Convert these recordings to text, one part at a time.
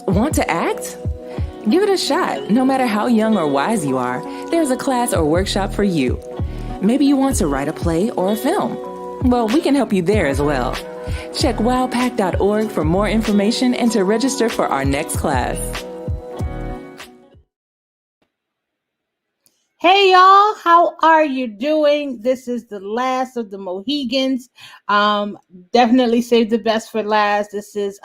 Want to act? Give it a shot. No matter how young or wise you are, there's a class or workshop for you. Maybe you want to write a play or a film. Well, we can help you there as well. Check wowpack.org for more information and to register for our next class. Hey y'all, how are you doing? This is the last of the Mohegans. Definitely save the best for last. This is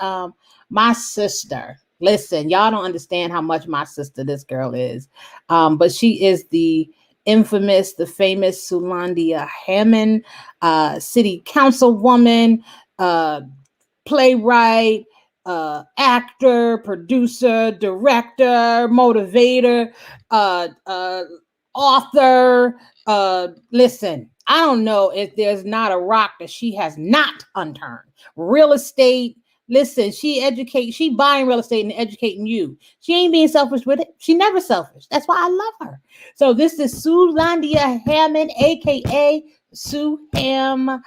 my sister. Listen, y'all don't understand how much my sister this girl is. But she is the infamous, the famous Sulondia Hammond, city councilwoman, playwright, actor, producer, director, motivator, author. Listen, I don't know if there's not a rock that she has not unturned. Real estate. Listen, she buying real estate and educating you. She ain't being selfish with it. She never selfish. That's why I love her. So this is Sulondia Hammond, aka Sue Ham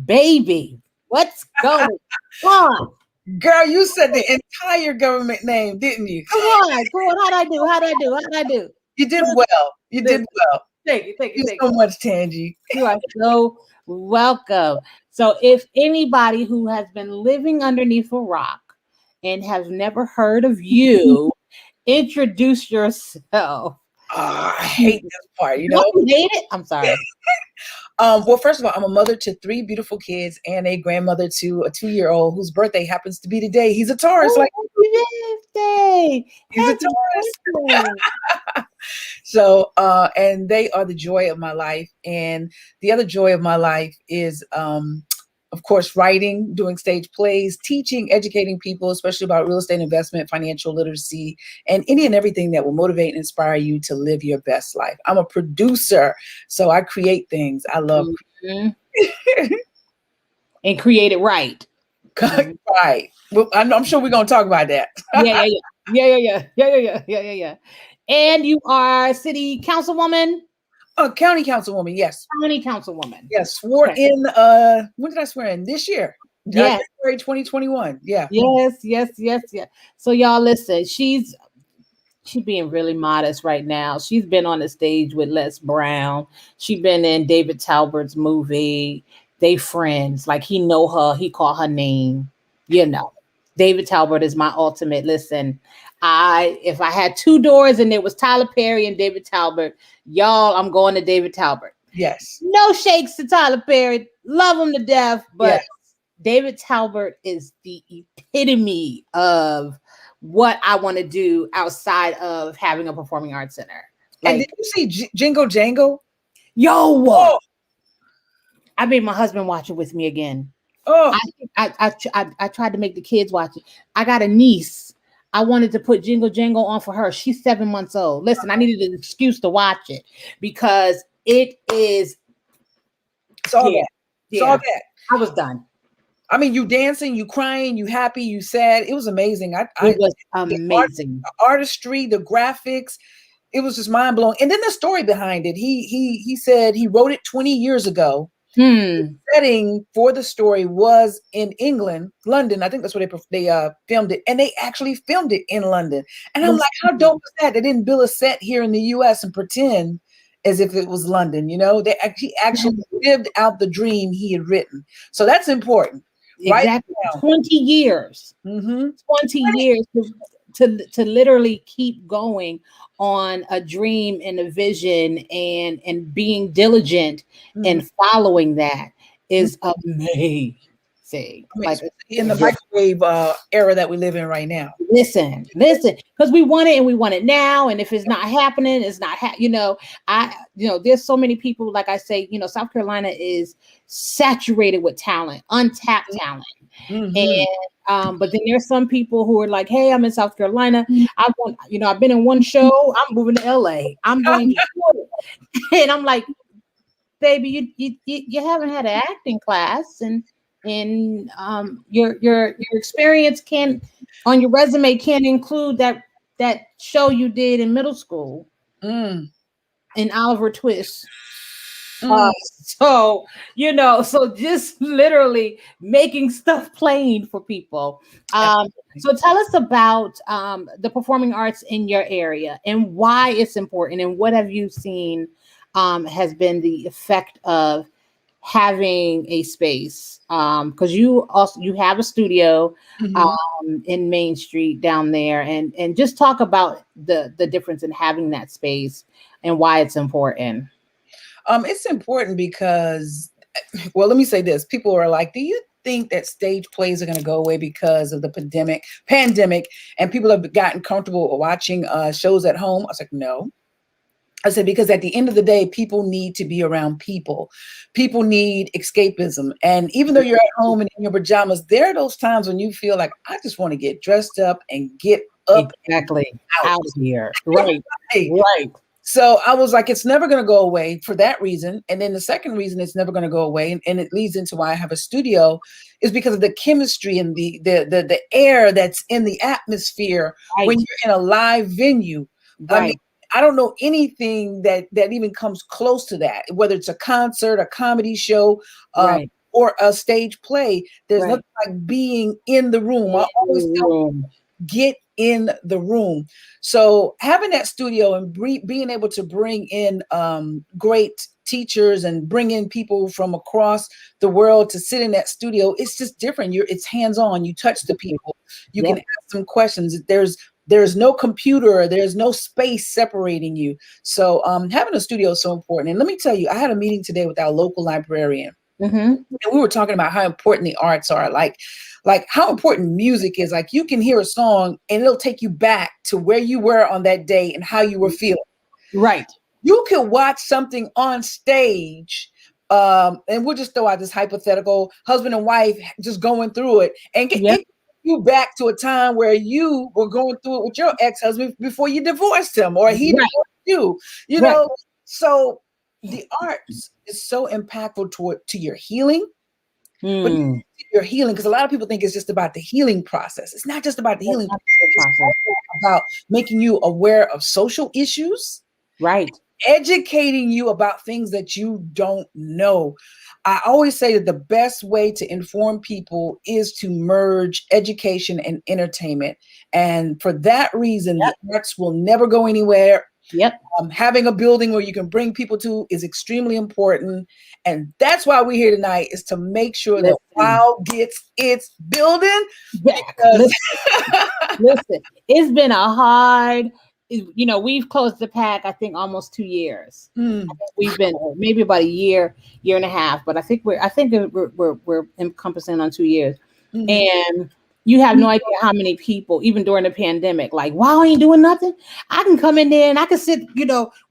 Baby. What's going on? Girl, you said the entire government name, didn't you? Come on. How'd I do? You did well. You did well. Thank you. Thank you so much, Tangi. You are so welcome. So if anybody who has been living underneath a rock and has never heard of you, introduce yourself. I hate this part, you know? You hate it? I'm sorry. Well, first of all, I'm a mother to 3 beautiful kids and a grandmother to a 2-year-old whose birthday happens to be today. He's a Taurus. Birthday! He's a Taurus. So, and they are the joy of my life. And the other joy of my life is, of course, writing, doing stage plays, teaching, educating people, especially about real estate investment, financial literacy, and any and everything that will motivate and inspire you to live your best life. I'm a producer, so I create things. I love and create it right. Right. Well, I'm sure we're going to talk about that. Yeah. And you are city councilwoman? County councilwoman, yes. County councilwoman. Yes, swore in, when did I swear in? This year. Yes. January 2021. Yeah. Yes. So y'all listen, she's being really modest right now. She's been on the stage with Les Brown. She's been in David Talbert's movie. They friends. Like he know her. He call her name. You know, David Talbert is my ultimate. Listen, if I had 2 doors and it was Tyler Perry and David Talbert, y'all, I'm going to David Talbert. Yes. No shakes to Tyler Perry. Love him to death. But yes. David Talbert is the epitome of what I want to do outside of having a performing arts center. Like, and did you see Jingle Jangle? Yo, what? I made my husband watch it with me again. Oh, I tried to make the kids watch it. I got a niece. I wanted to put Jingle Jangle on for her. She's 7 months old. Listen, I needed an excuse to watch it because it is. It's all that. It's all that. I was done. I mean, you dancing, you crying, you happy, you sad. It was amazing. It was amazing. The artistry, the graphics. It was just mind blowing. And then the story behind it. He said he wrote it 20 years ago. The setting for the story was in England, London. I think that's where they filmed it, and they actually filmed it in London. And I'm like, how dope was that? They didn't build a set here in the U.S. and pretend as if it was London. You know, he actually lived out the dream he had written. So that's important. Exactly. Right? 20 years. 20 years to literally keep going on a dream and a vision and being diligent and following that is amazing. Like in the microwave era that we live in right now. Listen, because we want it and we want it now. And if it's not happening, it's not there's so many people, like I say, South Carolina is saturated with talent, untapped talent. And but then there's some people who are like, hey, I'm in South Carolina. I've been in one show. I'm moving to LA. I'm going to and I'm like, baby, you haven't had an acting class, and your experience on your resume can't include that show you did in middle school in Oliver Twist. So, so just literally making stuff plain for people. So tell us about the performing arts in your area and why it's important, and what have you seen has been the effect of having a space, because you have a studio in Main Street down there, and just talk about the difference in having that space and why it's important. It's important because, well, let me say this. People are like, do you think that stage plays are going to go away because of the pandemic, and people have gotten comfortable watching shows at home? I was like, no. I said, because at the end of the day, people need to be around people. People need escapism. And even though you're at home and in your pajamas, there are those times when you feel like, I just want to get dressed up and get up. Exactly. Out of here. Right. Right. So I was like, it's never going to go away for that reason. And then the second reason it's never going to go away, and it leads into why I have a studio, is because of the chemistry and the air that's in the atmosphere when you're in a live venue. I mean, I don't know anything that even comes close to that, whether it's a concert, a comedy show, or a stage play. There's nothing like being in the room. I always tell people, get in the room. So having that studio and being able to bring in great teachers and bring in people from across the world to sit in that studio, it's just different. It's hands-on. You touch the people. You can ask them questions. There's no computer, there's no space separating you. So having a studio is so important. And let me tell you, I had a meeting today with our local librarian. And we were talking about how important the arts are, like how important music is. Like, you can hear a song and it'll take you back to where you were on that day and how you were feeling. Right. You can watch something on stage, and we'll just throw out this hypothetical husband and wife just going through it, and get you back to a time where you were going through it with your ex-husband before you divorced him, or he divorced you. You know, so the arts is so impactful to your healing. But your healing, because a lot of people think it's just about the healing process. It's not just about the healing process. It's also about making you aware of social issues, educating you about things that you don't know. I always say that the best way to inform people is to merge education and entertainment. And for that reason, the arts will never go anywhere. Having a building where you can bring people to is extremely important. And that's why we're here tonight, is to make sure that WOW gets its building. Listen, it's been a hard, we've closed the pack, I think, almost 2 years. I think we've been maybe about a year and a half, but I think we're encompassing on 2 years. And you have no idea how many people, even during the pandemic, like, wow, I ain't doing nothing. I can come in there and I can sit,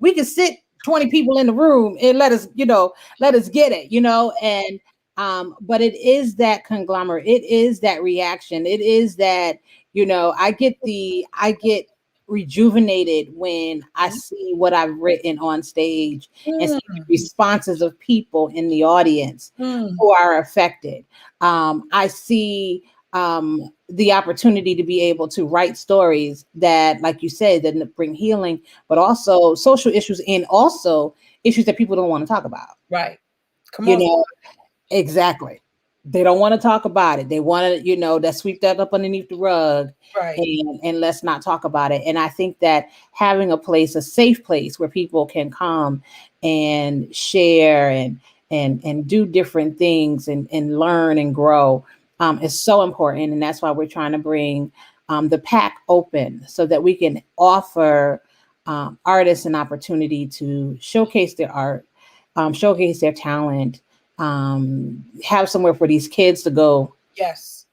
we can sit 20 people in the room and let us get it, and but it is that conglomerate, it is that reaction, it is that, I get rejuvenated when I see what I've written on stage and see the responses of people in the audience who are affected. I see the opportunity to be able to write stories that, like you said, that bring healing, but also social issues, and also issues that people don't want to talk about. Right. Come on. Exactly. They don't want to talk about it. They want to, that sweep that up underneath the rug, and let's not talk about it. And I think that having a safe place where people can come and share and do different things and learn and grow is so important. And that's why we're trying to bring the pack open, so that we can offer artists an opportunity to showcase their art, showcase their talent, have somewhere for these kids to go. Yes.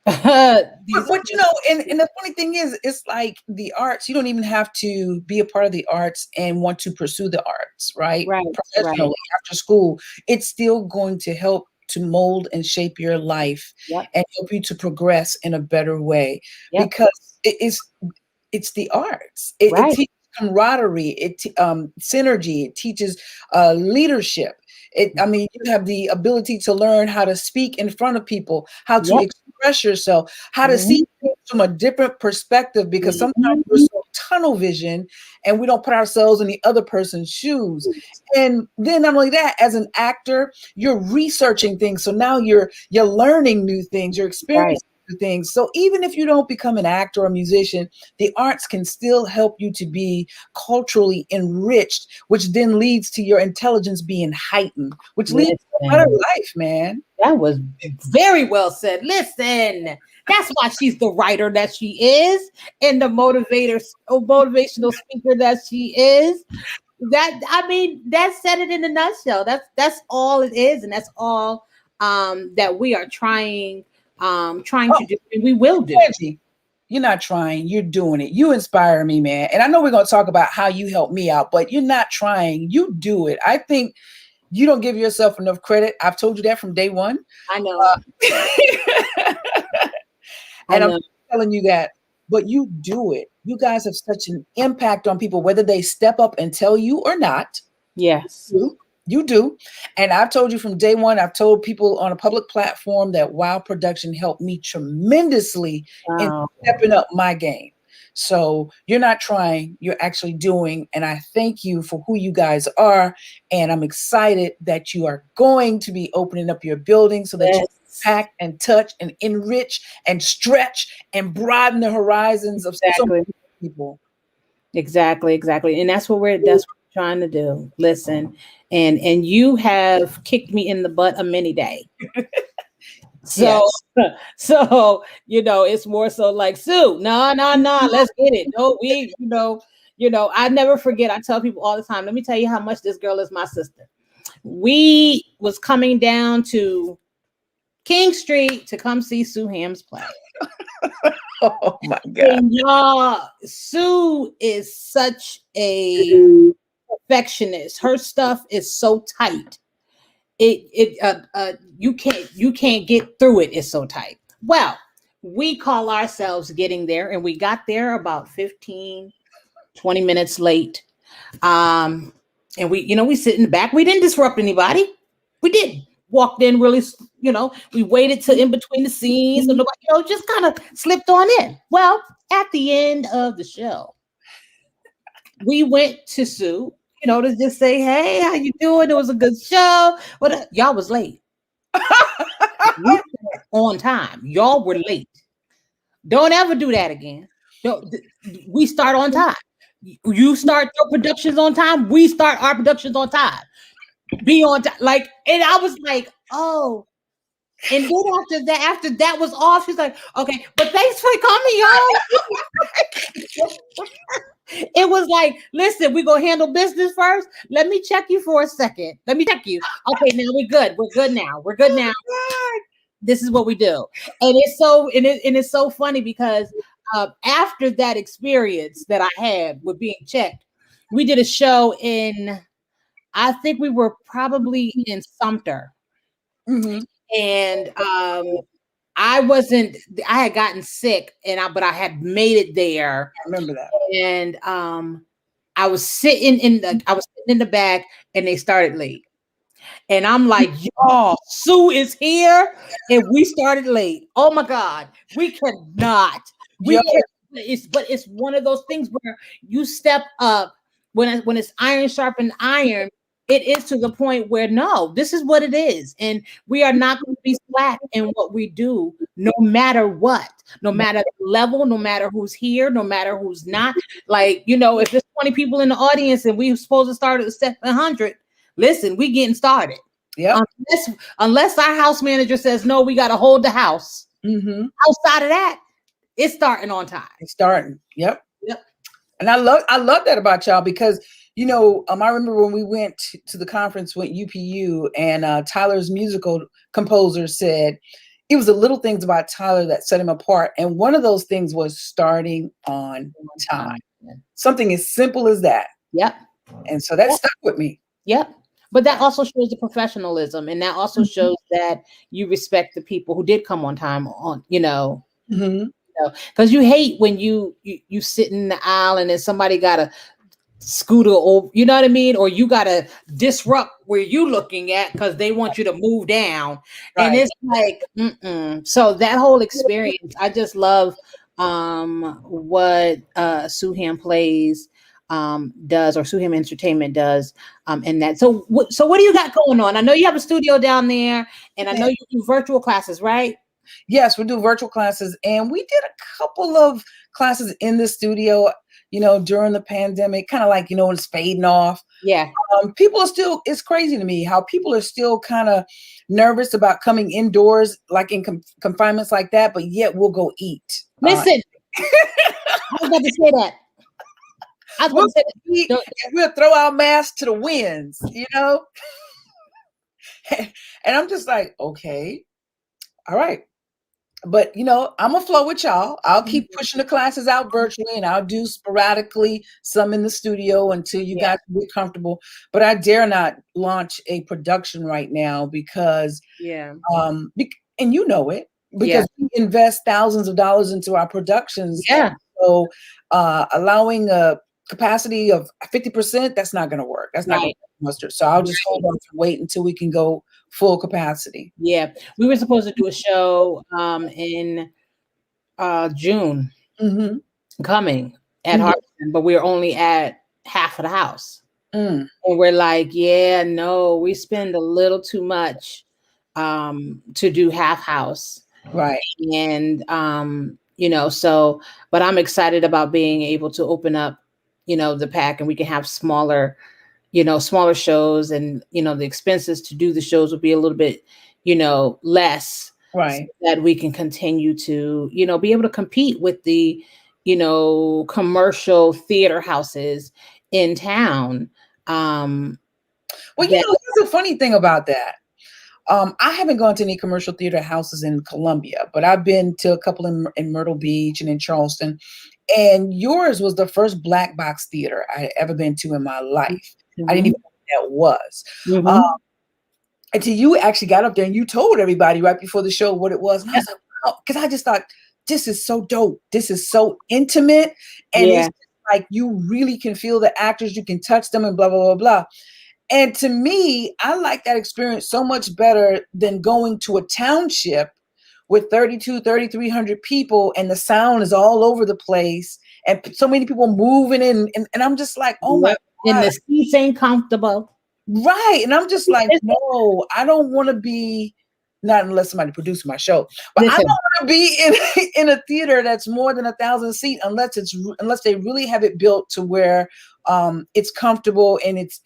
But and the funny thing is, it's like the arts, you don't even have to be a part of the arts and want to pursue the arts, right? Professionally, after school, it's still going to help to mold and shape your life and help you to progress in a better way, because it's the arts. It teaches camaraderie, synergy, it teaches leadership. You have the ability to learn how to speak in front of people, how to express yourself, how to see things from a different perspective, because sometimes we're so tunnel vision and we don't put ourselves in the other person's shoes. And then not only that, as an actor, you're researching things. So now you're learning new things, you're experiencing new things. So even if you don't become an actor or a musician, the arts can still help you to be culturally enriched, which then leads to your intelligence being heightened, which leads to a better life, man. That was very well said. Listen, that's why she's the writer that she is and the motivational speaker that she is. That said it in a nutshell. That's all it is, and that's all that we are trying to do, and we will do. Angie, you're not trying, you're doing it. You inspire me, man. And I know we're going to talk about how you help me out, but you're not trying. You do it. I think you don't give yourself enough credit. I've told you that from day one. I know. And I'm telling you that, but you do it. You guys have such an impact on people, whether they step up and tell you or not. Yes. You do. And I've told you from day one, I've told people on a public platform that WOW Production helped me tremendously in stepping up my game. So you're not trying, you're actually doing. And I thank you for who you guys are. And I'm excited that you are going to be opening up your building so that you impact and touch and enrich and stretch and broaden the horizons of so many people. Exactly. And that's what we're trying to do. Listen, and you have kicked me in the butt a many day. So it's more so like, Sue, no, let's get it. No, I never forget. I tell people all the time, let me tell you how much this girl is my sister. We was coming down to King Street to come see Sue Hammond's play. Oh my God. And y'all, Sue is such a perfectionist. Her stuff is so tight. You can't get through it. It's so tight. Well, we call ourselves getting there, and we got there about 15, 20 minutes late. And we sit in the back. We didn't disrupt anybody. We didn't. Walked in really, we waited till in between the scenes, and nobody, just kind of slipped on in. Well, at the end of the show, we went to Sue, to just say, hey, how you doing? It was a good show. But y'all was late. We were on time. Y'all were late. Don't ever do that again. We start on time. You start your productions on time. We start our productions on time. Be on time. And I was like, oh. And then after that was off, she's like, okay, but thanks for coming, y'all. It was like, listen, we're going to handle business first. Let me check you for a second. Let me check you. Okay, now we're good. We're good now. Oh, this is what we do. And it's so funny because after that experience that I had with being checked, we did a show I think we were probably in Sumter. Mm-hmm. And I had gotten sick but I had made it there. I remember that. And I was sitting in the back and they started late. And I'm like, y'all, Sue is here and we started late. Oh my God, we cannot. It's one of those things where you step up when it's iron sharpened iron. It is to the point where, no, this is what it is. And we are not going to be slack in what we do, no matter what, no matter the level, no matter who's here, no matter who's not. If there's 20 people in the audience and we're supposed to start at 700, listen, we getting started. Yeah. Unless our house manager says, no, we got to hold the house. Mm-hmm. Outside of that, it's starting on time. It's starting. Yep. And I love that about y'all because I remember when we went to the conference with UPU and Tyler's musical composer said it was the little things about Tyler that set him apart. And one of those things was starting on time. Something as simple as that. Yep. And so that stuck with me. Yep. But that also shows the professionalism. And that also shows that you respect the people who did come on time Mm-hmm. Because you hate when you sit in the aisle and then somebody got to scooter over, you know what I mean? Or you got to disrupt where you looking at because they want you to move down. Right. And it's like, So that whole experience, I just love what Suham Plays does, or Suham Entertainment does, in that. So what do you got going on? I know you have a studio down there, and I know you do virtual classes, right? Yes, we do virtual classes, and we did a couple of classes in the studio, during the pandemic, kind of like, it's fading off. Yeah. People are still, it's crazy to me how people are still kind of nervous about coming indoors, like in confinements like that, but yet we'll go eat. Listen, I was about to say that. We'll eat, and we'll throw our masks to the winds, and I'm just like, okay, all right. But I'm gonna flow with y'all. I'll keep pushing the classes out virtually, and I'll do sporadically some in the studio until you guys get comfortable. But I dare not launch a production right now because and you know it, because we invest thousands of dollars into our productions. Yeah. So allowing a capacity of 50%, that's not gonna work. That's not gonna mustard. So I'll just hold on and wait until we can go full capacity. Yeah, we were supposed to do a show in June coming at Harbison, but we're only at half of the house. And we're like, no, we spend a little too much to do half house. Right. And so, but I'm excited about being able to open up, the pack, and we can have smaller shows, and the expenses to do the shows will be a little bit less, right, so that we can continue to be able to compete with the commercial theater houses in town. Well, there's a funny thing about that. I haven't gone to any commercial theater houses in Columbia, but I've been to a couple in Myrtle Beach and in Charleston, and yours was the first black box theater I had ever been to in my life. I didn't even know what that was. Until you actually got up there and you told everybody right before the show what it was. And I was like, wow, because I just thought, this is so dope. This is so intimate. And it's like, you really can feel the actors, you can touch them, and blah, blah, blah, blah. And to me, I like that experience so much better than going to a township with 3,300 people, and the sound is all over the place, and so many people moving in. And I'm just like, oh my God. And the seats ain't comfortable. Right. And I'm just like, no, I don't want to be, not unless somebody produces my show, but I don't want to be in a theater that's more than 1,000 seats unless they really have it built to where it's comfortable and it's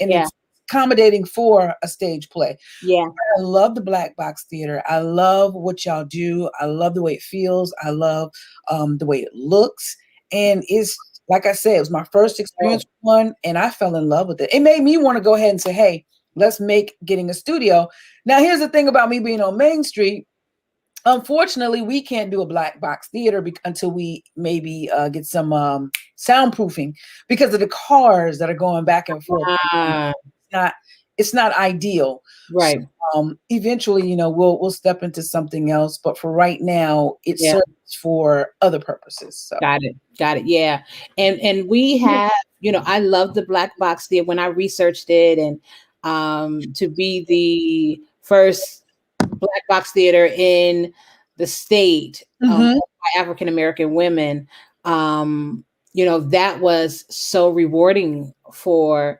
accommodating for a stage play. Yeah. I love the black box theater. I love what y'all do. I love the way it feels. I love the way it looks. And it's, like I said, it was my first experience with one, and I fell in love with it. It made me want to go ahead and say, hey, let's make getting a studio. Now, here's the thing about me being on Main Street. Unfortunately, we can't do a black box theater until we maybe get some soundproofing, because of the cars that are going back and forth. It's not ideal. Right. So, eventually, we'll step into something else, but for right now, it serves for other purposes. So. Got it. Yeah. And we have, I love the black box theater. When I researched it, and to be the first black box theater in the state by African American women, that was so rewarding for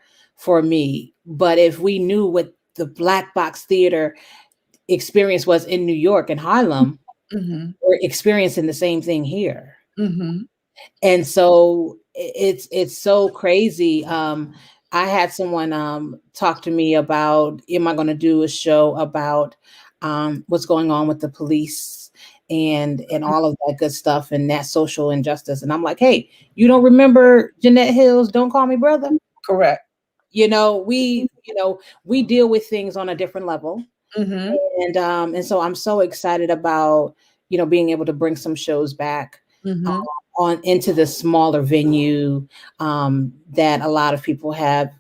me. But if we knew what the black box theater experience was in New York and Harlem, we're experiencing the same thing here. And so it's so crazy. I had someone talk to me about, am I going to do a show about what's going on with the police and all of that good stuff and that social injustice. And I'm like, hey, you don't remember Jeanette Hill's Don't Call Me Brother? Correct. We deal with things on a different level. And so I'm so excited about, being able to bring some shows back on into the smaller venue that a lot of people have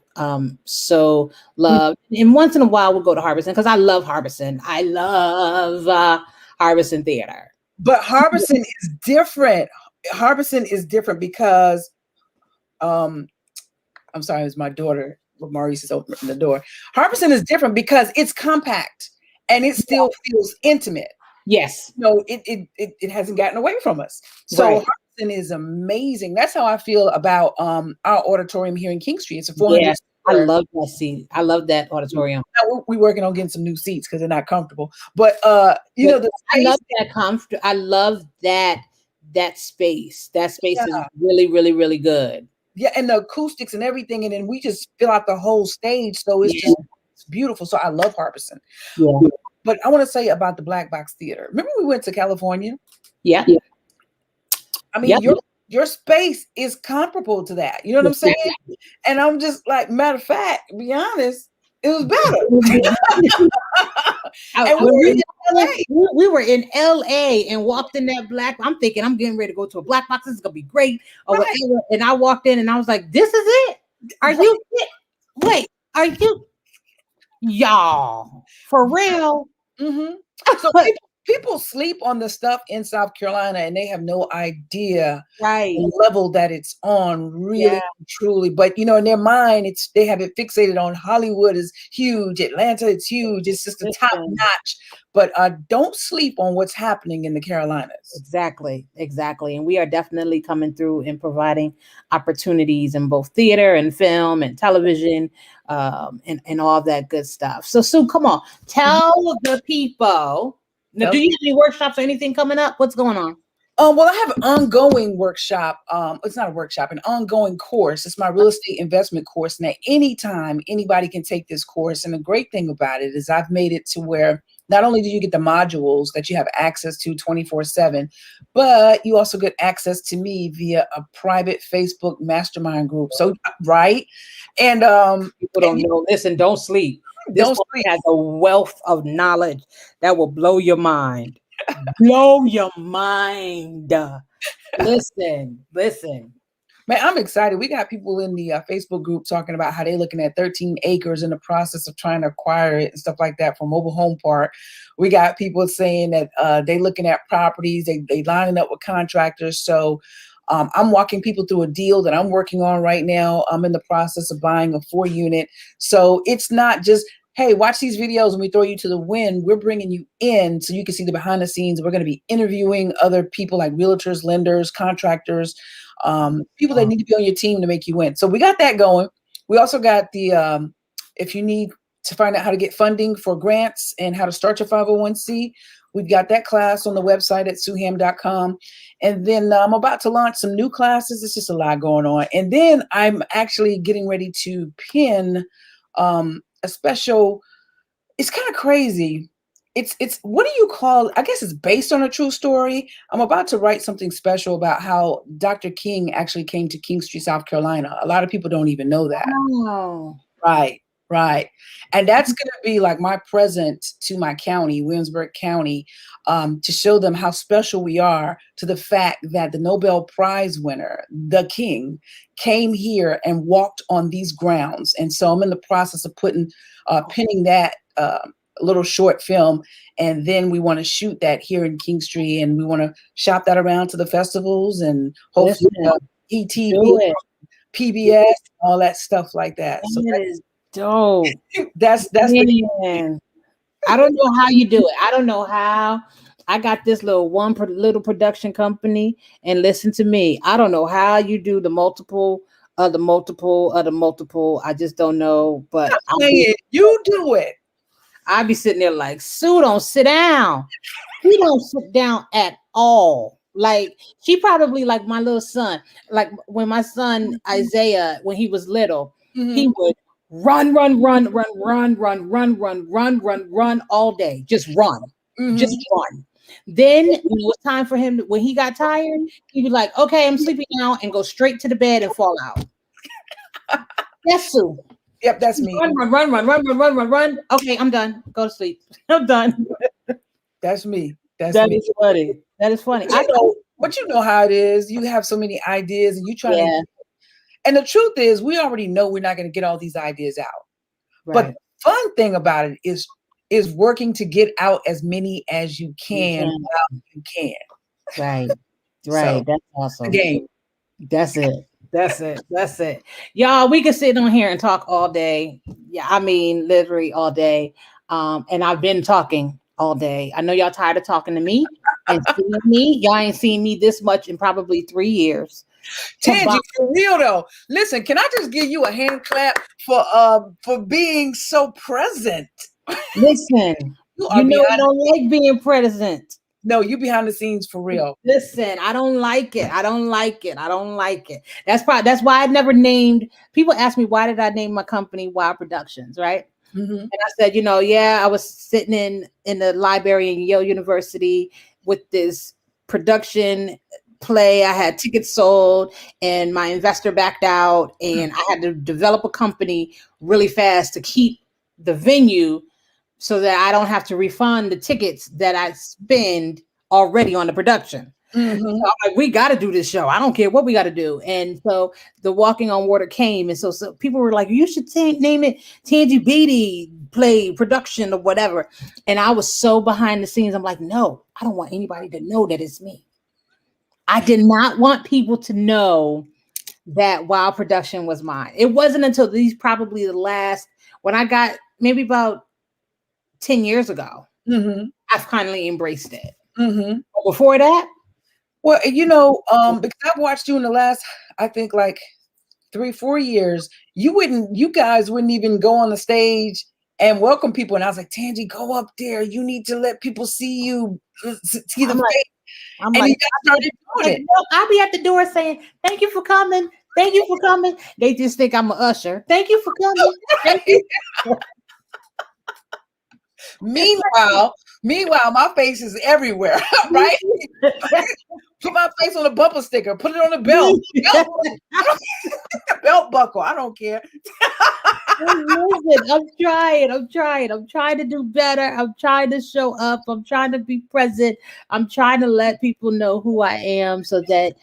so loved. And once in a while we'll go to Harbison, because I love Harbison. I love Harbison Theater. But Harbison is different. Harbison is different because I'm sorry, it was my daughter. Maurice is opening the door. Harbison is different because it's compact and it still feels intimate. Yes. It hasn't gotten away from us. So Harbison is amazing. That's how I feel about our auditorium here in King Street. It's a 400. Yeah, I love that seat. I love that auditorium. We're working on getting some new seats because they're not comfortable. But you know, I love that comfort. I love that space. That space is really, really, really good. Yeah, and the acoustics and everything, and then we just fill out the whole stage, so it's beautiful. So I love Harbison. Yeah. But I want to say about the Black Box Theater. Remember we went to California? Yeah. I mean, your space is comparable to that. You know what I'm saying? And I'm just like, matter of fact, to be honest, it was better. We were in LA and walked in that black. I'm thinking I'm getting ready to go to a Black Box. This is gonna be great or whatever. And I walked in and I was like, "This is it? Are you? Wait, are you? Y'all for real?" Mm-hmm. So people sleep on the stuff in South Carolina and they have no idea the level that it's on, really, truly. But you know, in their mind, they have it fixated on Hollywood is huge, Atlanta is huge, it's just a top notch. But don't sleep on what's happening in the Carolinas. Exactly. And we are definitely coming through and providing opportunities in both theater and film and television, and all that good stuff. So Sue, come on, tell the people. Now, do you have any workshops or anything coming up? What's going on? Well, I have an ongoing workshop. It's not a workshop, an ongoing course. It's my real estate investment course. And at any time, anybody can take this course. And the great thing about it is I've made it to where not only do you get the modules that you have access to 24/7, but you also get access to me via a private Facebook mastermind group. So, And people don't know. Listen, don't sleep. This one has a wealth of knowledge that will blow your mind. Blow your mind. Listen. Man, I'm excited. We got people in the Facebook group talking about how they're looking at 13 acres in the process of trying to acquire it and stuff like that for mobile home park. We got people saying that they're looking at properties, they lining up with contractors. So I'm walking people through a deal that I'm working on right now. I'm in the process of buying a 4-unit. So it's not just, hey, watch these videos and we throw you to the wind. We're bringing you in so you can see the behind the scenes. We're going to be interviewing other people like realtors, lenders, contractors, people that need to be on your team to make you win. So we got that going. We also got the, if you need to find out how to get funding for grants and how to start your 501c, we've got that class on the website at suham.com. And then I'm about to launch some new classes. It's just a lot going on. And then I'm actually getting ready to pin a special, it's kind of crazy. It's what do you call, I guess it's based on a true story. I'm about to write something special about how Dr. King actually came to King Street, South Carolina. A lot of people don't even know that. Oh. Right. And that's going to be like my present to my county, Williamsburg County, to show them how special we are, to the fact that the Nobel Prize winner, the King, came here and walked on these grounds. And so I'm in the process of pinning that little short film. And then we want to shoot that here in King Street, and we want to shop that around to the festivals and hopefully ETV, PBS, all that stuff like that. So that is dope. That's Man. I don't know how you do it. I don't know how. I got this little production company, and listen to me. I don't know how you do the multiple. I just don't know. But you do it. I'd be sitting there like, Sue, don't sit down. He don't sit down at all. Like, she probably like my little son. Like when my son Isaiah, when he was little, he would run all day. Just run. Then when it was time for him, when he got tired, he'd be like, okay, I'm sleeping now, and go straight to the bed and fall out. That's Sue. Yep, that's me. Run. Okay, I'm done. Go to sleep. I'm done. That's me. That is funny. I know, but you know how it is. You have so many ideas, and you try to. And the truth is, we already know we're not going to get all these ideas out. Right. But the fun thing about it is working to get out as many as you can while you can. Right. So, that's awesome. Game. That's it. Y'all, we can sit on here and talk all day. Yeah, I mean, literally all day. And I've been talking all day. I know y'all tired of talking to me and seeing me. Y'all ain't seen me this much in probably 3 years. Tangie, for real though. Listen, can I just give you a hand clap for being so present? Listen, you know I don't like being present. No, you behind the scenes for real. Listen, I don't like it. I don't like it. I don't like it. That's why I never named. People ask me, why did I name my company Wild Productions, right? Mm-hmm. And I said, I was sitting in the library in Yale University with this production play. I had tickets sold and my investor backed out, and I had to develop a company really fast to keep the venue so that I don't have to refund the tickets that I spend already on the production. Mm-hmm. So I'm like, we got to do this show. I don't care what we got to do. And so the Walking on Water came. And so people were like, you should name it Tangie Beatty Play Production or whatever. And I was so behind the scenes. I'm like, no, I don't want anybody to know that it's me. I did not want people to know that Wild Production was mine. It wasn't until probably the last, when I got maybe about 10 years ago, mm-hmm. I finally embraced it. Mm-hmm. Before that, well, because I've watched you in the last, I think like 3-4 years, you guys wouldn't even go on the stage and welcome people. And I was like, Tangie, go up there. You need to let people see you, see the face. I'm like, I'll be at the door saying, thank you for coming. Thank you for coming. They just think I'm an usher. Thank you for coming. Thank you. Meanwhile, my face is everywhere, right? Put my face on a bumper sticker, put it on a belt. Belt buckle. I don't care. Listen, I'm trying to do better. I'm trying to show up. I'm trying to be present. I'm trying to let people know who I am so that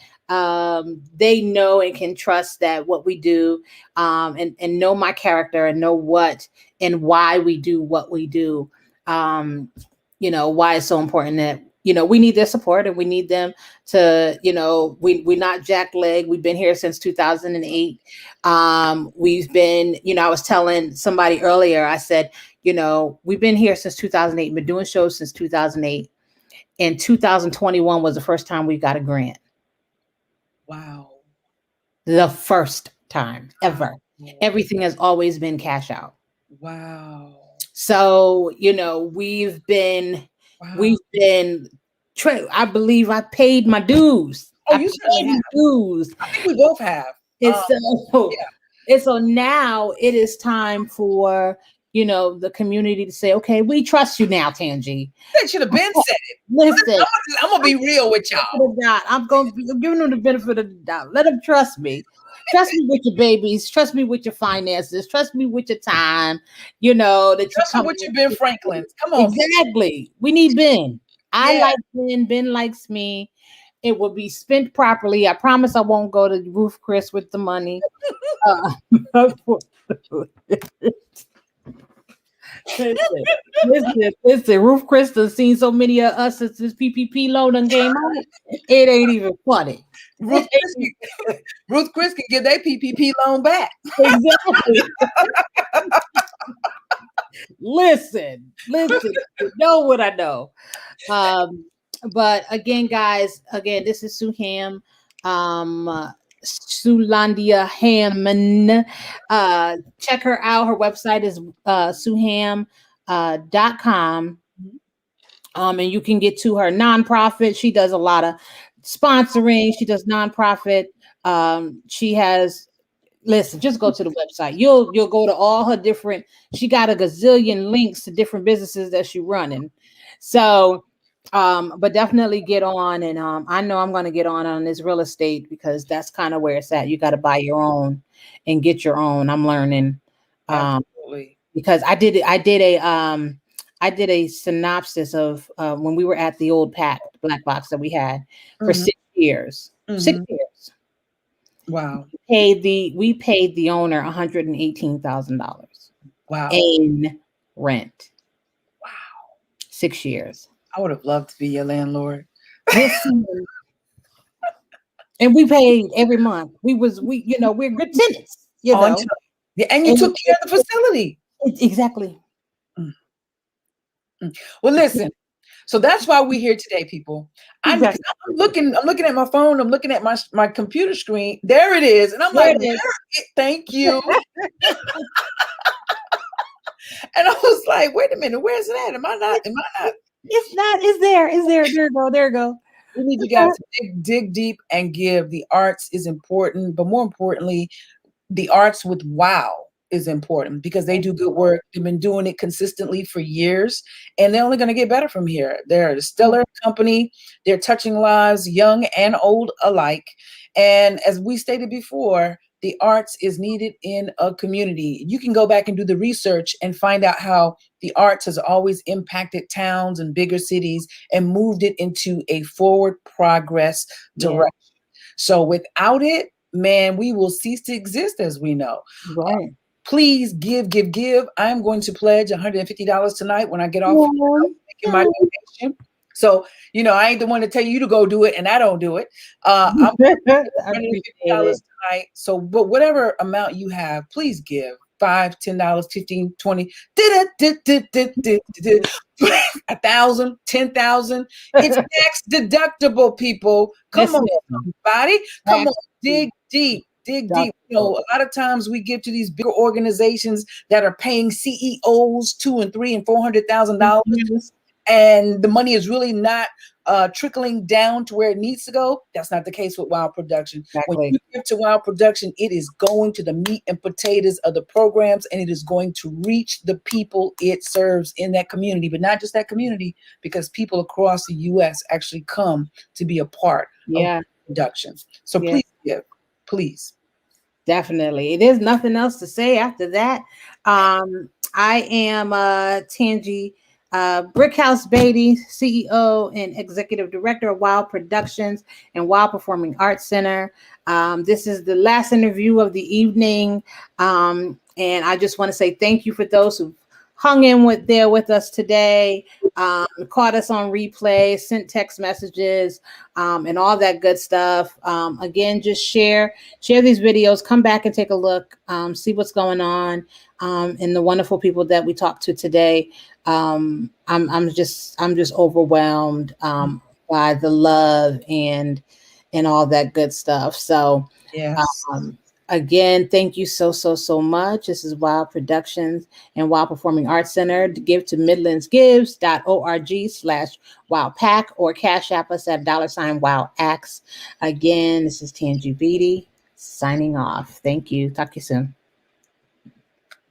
they know and can trust that what we do, and know my character and know what and why we do what we do. Why it's so important that, we need their support and we need them to, we're not jackleg. We've been here since 2008. We've been, I was telling somebody earlier, I said, we've been here since 2008, been doing shows since 2008. And 2021 was the first time we got a grant. Wow. The first time ever. Wow. Everything has always been cash out. Wow. So, we've been, I believe I paid my dues. Oh, you paid my dues. I think we both have. And so now it is time for, the community to say, okay, we trust you now, Tangie. They should have been said it. Listen, I'm going to be real with y'all. I'm giving them the benefit of the doubt. Let them trust me. Trust me with your babies. Trust me with your finances. Trust me with your time. Trust me with your Ben Franklin. Come on. Exactly. We need Ben. I like Ben. Ben likes me. It will be spent properly. I promise I won't go to Ruth Chris with the money. Listen. Ruth Chris has seen so many of us since this PPP loan done came out. It ain't even funny. Ruth Chris can get their PPP loan back. Exactly. Listen, you know what I know. But again, guys, this is Sue Ham, Sulondia Hammond. Check her out. Her website is suham.com. And you can get to her nonprofit. She does a lot of sponsoring. She does nonprofit. She has, listen, just go to the website. You'll go to all her different, she got a gazillion links to different businesses that she's running. So, but definitely get on. And I know I'm going to get on this real estate because that's kind of where it's at. You got to buy your own and get your own. I'm learning. Absolutely. Because I did a synopsis of when we were at the old black box that we had for 6 years. Mm-hmm. 6 years. Wow. We paid the owner $118,000. Wow. In rent. Wow. 6 years. I would have loved to be your landlord. And we paid every month. We're good tenants. And you took care of the facility. Exactly. Well, listen. So that's why we're here today, people. Exactly. I'm looking at my phone. I'm looking at my computer screen. There it is, and I'm There like, it is. thank you. And I was like, wait a minute, where's it at? Am I not? It's not. It's there. It's there. There you go. There you go. We need you guys to dig deep and give. The arts is important, but more importantly, the arts with wow is important because they do good work. They've been doing it consistently for years, and they're only going to get better from here. They're a stellar company. They're touching lives, young and old alike. And as we stated before, the arts is needed in a community. You can go back and do the research and find out how the arts has always impacted towns and bigger cities and moved it into a forward progress direction. So without it, man, we will cease to exist as we know. Right. Please give. I'm going to pledge $150 tonight when I get off making my donation. So, I ain't the one to tell you to go do it and I don't do it. I'm $150 tonight. So, but whatever amount you have, please give. $5, $10, $15, $20, $1,000, $10,000. It's tax deductible, people. Come on, somebody. Come on, dig deep. Dig deep. A lot of times we give to these bigger organizations that are paying CEOs $200,000 and $300,000 and $400,000, and the money is really not trickling down to where it needs to go. That's not the case with Wow Production. Exactly. When you give to Wow Production, it is going to the meat and potatoes of the programs, and it is going to reach the people it serves in that community, but not just that community, because people across the U.S. actually come to be a part of production. So please give. Please. Definitely. There's nothing else to say after that. I am Tangi Brickhouse Beatty, CEO and Executive Director of Wild Productions and Wild Performing Arts Center. This is the last interview of the evening. And I just want to say thank you for those who hung in with us today, caught us on replay, sent text messages, and all that good stuff. Again, just share these videos, come back and take a look, see what's going on, and the wonderful people that we talked to today. I'm just overwhelmed by the love and all that good stuff. So again, thank you so much. This is Wild Productions and Wild Performing Arts Center. To give to midlandsgives.org/wildpack or cash app us at $WildAxe. Again, this is Tangi Beatty signing off. Thank you. Talk to you soon.